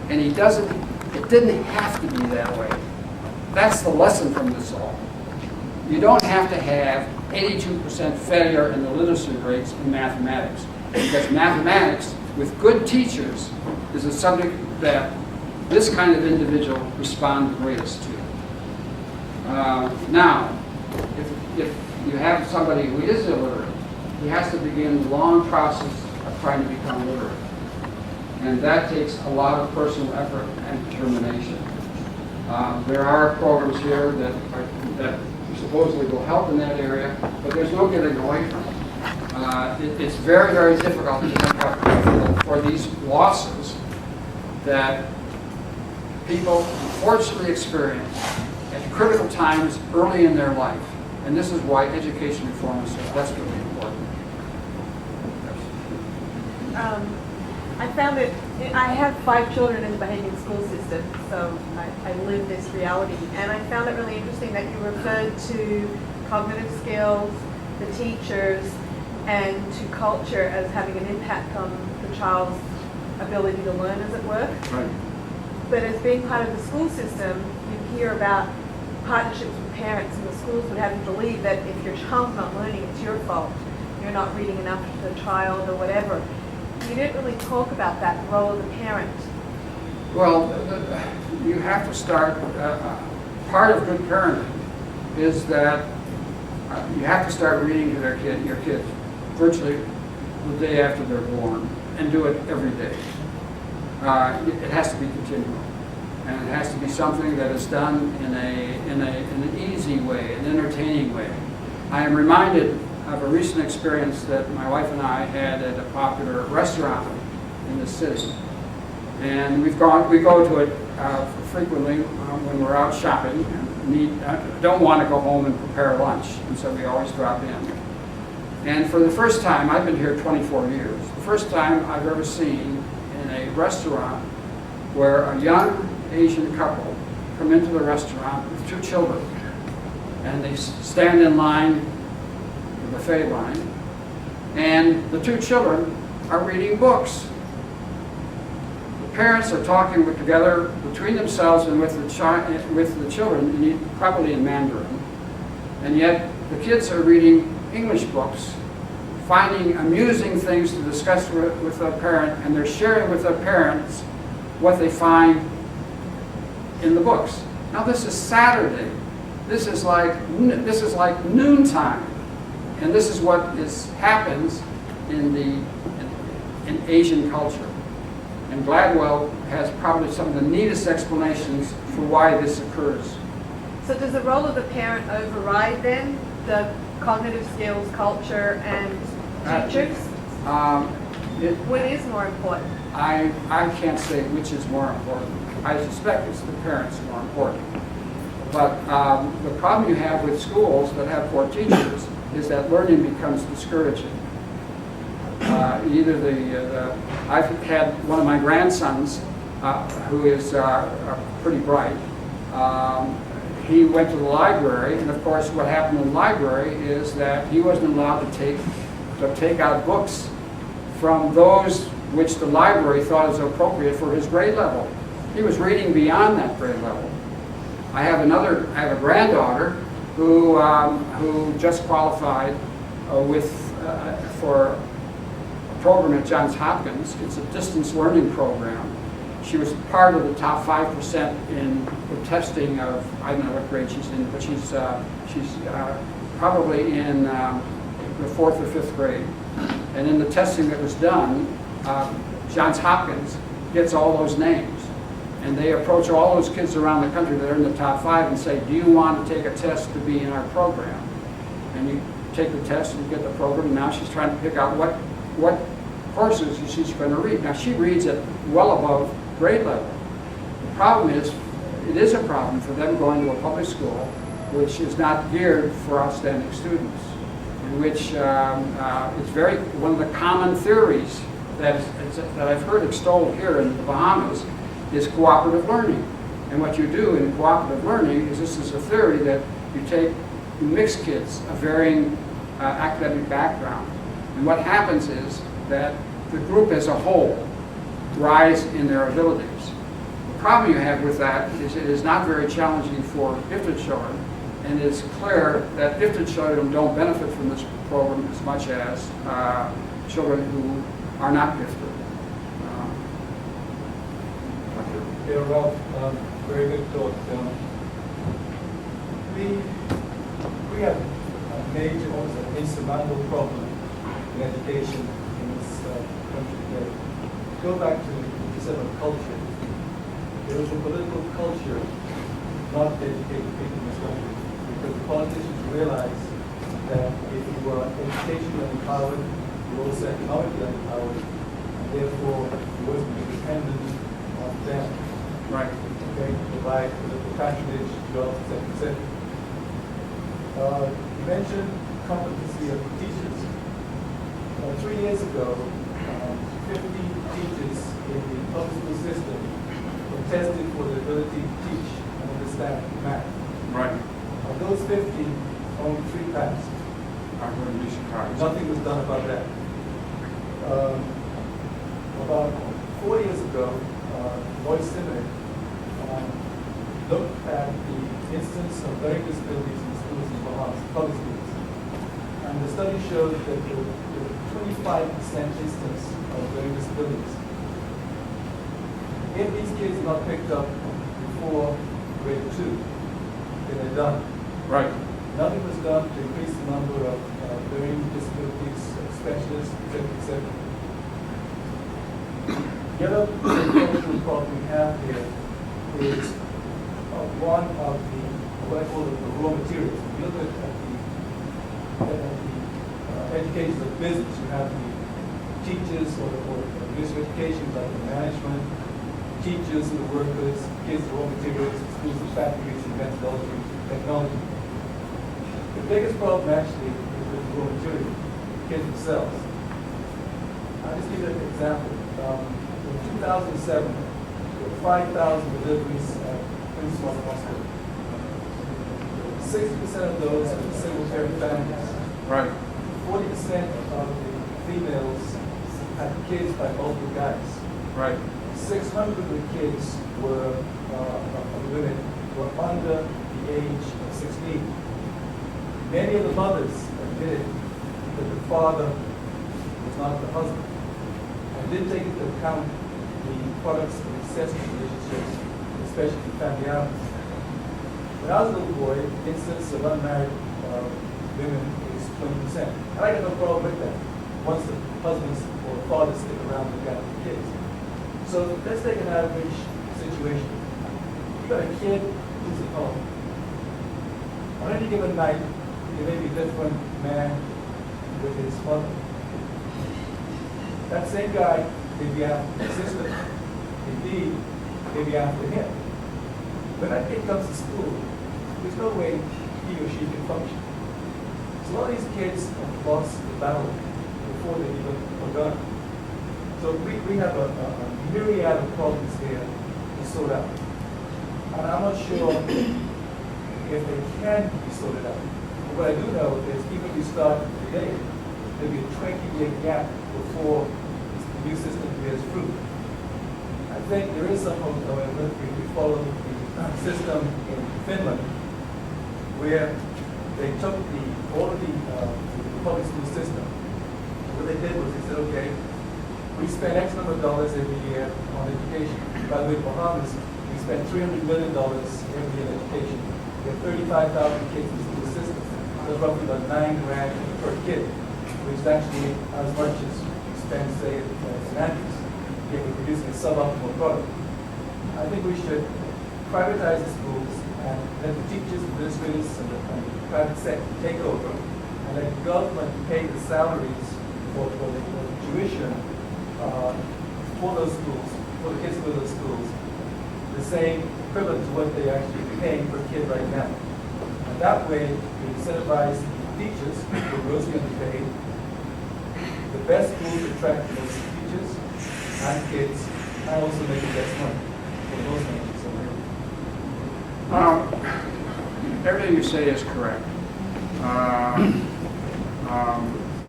And he doesn't, it didn't have to be that way. That's the lesson from this all. You don't have to have 82% failure in the literacy rates in mathematics, because mathematics, with good teachers, is a subject that this kind of individual responds greatest to. Now, if you have somebody who is illiterate, he has to begin the long process of trying to become literate. And that takes a lot of personal effort and determination. There are programs here that supposedly will help in that area, but there's no getting away from it. It's very, very difficult to make up for these losses that people unfortunately experience at critical times early in their life. And this is why education reform is so desperately important. I found it, I have 5 children in the Bahamian school system, so I live this reality. And I found it really interesting that you referred to cognitive skills, the teachers, and to culture as having an impact on the child's ability to learn, as it were. Right. But as being part of the school system, you hear about partnerships with parents, and the schools would have you believe that if your child's not learning, it's your fault. You're not reading enough to the child or whatever. You didn't really talk about that role of the parent. Well, you have to start, part of good parenting is that you have to start reading to your kids virtually the day after they're born, and do it every day. It has to be continual, and it has to be something that is done in an easy way, an entertaining way. I am reminded of a recent experience that my wife and I had at a popular restaurant in the city, and we go to it frequently when we're out shopping and don't want to go home and prepare lunch, and so we always drop in. And for the first time, I've been here 24 years, the first time I've ever seen in a restaurant where a young Asian couple come into the restaurant with 2 children, and they stand in line, the buffet line, and the 2 children are reading books. The parents are talking together between themselves and with the children, probably in Mandarin, and yet the kids are reading English books, finding amusing things to discuss with their parent, and they're sharing with their parents what they find in the books. Now this is Saturday. This is like noontime, and this is what happens in Asian culture. And Gladwell has probably some of the neatest explanations for why this occurs. So does the role of the parent override then the cognitive skills, culture, and teachers? What is more important? I can't say which is more important. I suspect it's the parents more important. But the problem you have with schools that have poor teachers is that learning becomes discouraging. I've had one of my grandsons who is pretty bright. He went to the library, and of course what happened in the library is that he wasn't allowed to take out books from those which the library thought was appropriate for his grade level. He was reading beyond that grade level. I have a granddaughter who just qualified for a program at Johns Hopkins. It's a distance learning program. She was part of the top 5% in the testing of, I don't know what grade she's in, but she's probably in the 4th or 5th grade. And in the testing that was done, Johns Hopkins gets all those names. And they approach all those kids around the country that are in the top 5 and say, do you want to take a test to be in our program? And you take the test and you get the program, and now she's trying to pick out what courses she's going to read. Now she reads at well above grade level. The problem is, it is a problem for them going to a public school which is not geared for outstanding students, in which it's one of the common theories that I've heard extolled here in the Bahamas is cooperative learning. And what you do in cooperative learning is, this is a theory that you mix kids of varying academic background. And what happens is that the group as a whole rise in their abilities. problem you have with that is it is not very challenging for gifted children, and it's clear that gifted children don't benefit from this program as much as children who are not gifted. Yeah, Ralph, very good thought. We have a major, almost an insurmountable problem in education in this country today. Go back to what you said about culture. There is a political culture not to educate people in this country because the politicians realize that if you are educationally empowered, you're also economically empowered, and therefore you won't be dependent on them. Right. Okay, provide political patronage, jobs, etc., etc. You mentioned competency of teachers. 3 years ago, 50 teachers in the public school system were tested for the ability to teach and understand math. Right. Of those 50, only 3 passed. I'm going to be surprised. Nothing was done about that. About 4 years ago, Lloyd Simmons looked at the instance of learning disabilities in schools in Bahamas, public schools. And the study showed that there were 25% instance of learning disabilities. If these kids are not picked up before grade 2, then they're done. Right. Nothing was done to increase the number of learning disabilities specialists, etc., etc. The other cultural problem we have here is one of the, what I call the raw materials. If you look at the education of business, you have the teachers or business education like the management, teachers and the workers, kids the raw materials, schools the factories and methodology, technology. The biggest problem actually is with the raw material, the kids themselves. I'll just give you an example. In 2007, there were 5,000 deliveries at Prince William Hospital. 60% of those are single-parent families. Right. 40% of the females had kids by multiple guys. Right. 600 of the kids were, of women, were under the age of 16. Many of the mothers admitted that the father was not the husband and didn't take into account the products of incestuous relationships, especially family animals. When I was a little boy, the incidence of unmarried women is 20%. And I got no problem with that, once the husbands or fathers stick around and look after the kids. So let's take an average situation. You got a kid who's at home. On any given night, there may be a different man with his mother. That same guy may be after his sister. Indeed, may be after him. When that kid comes to school, there's no way he or she can function. So a lot of these kids have lost the battle before they even begun. So we have a myriad of problems here to sort out. And I'm not sure if they can be sorted out. But what I do know is even if we start today, there'll be a 20-year gap before the new system bears fruit. I think there is some hope, however, if we follow the system in Finland, where they took all of the public school system. What they did was they said, okay, we spend X number of dollars every year on education. By the way, Bahamas, we spend $300 million every year in education. We have 35,000 kids in the school system. That's roughly about $9,000 per kid, which is actually as much as we spend, say, in Andes. Yet we're producing a suboptimal product. I think we should privatize the schools and let the teachers, administrators, and the private sector take over, and let the government pay the salaries for the tuition for those schools, for the kids who go to those schools, the same equivalent to what they're actually paying per kid right now. And that way, we incentivize teachers who are grossly underpaid, the best schools attract the most teachers and kids, and also make the best money for those things. Everything you say is correct.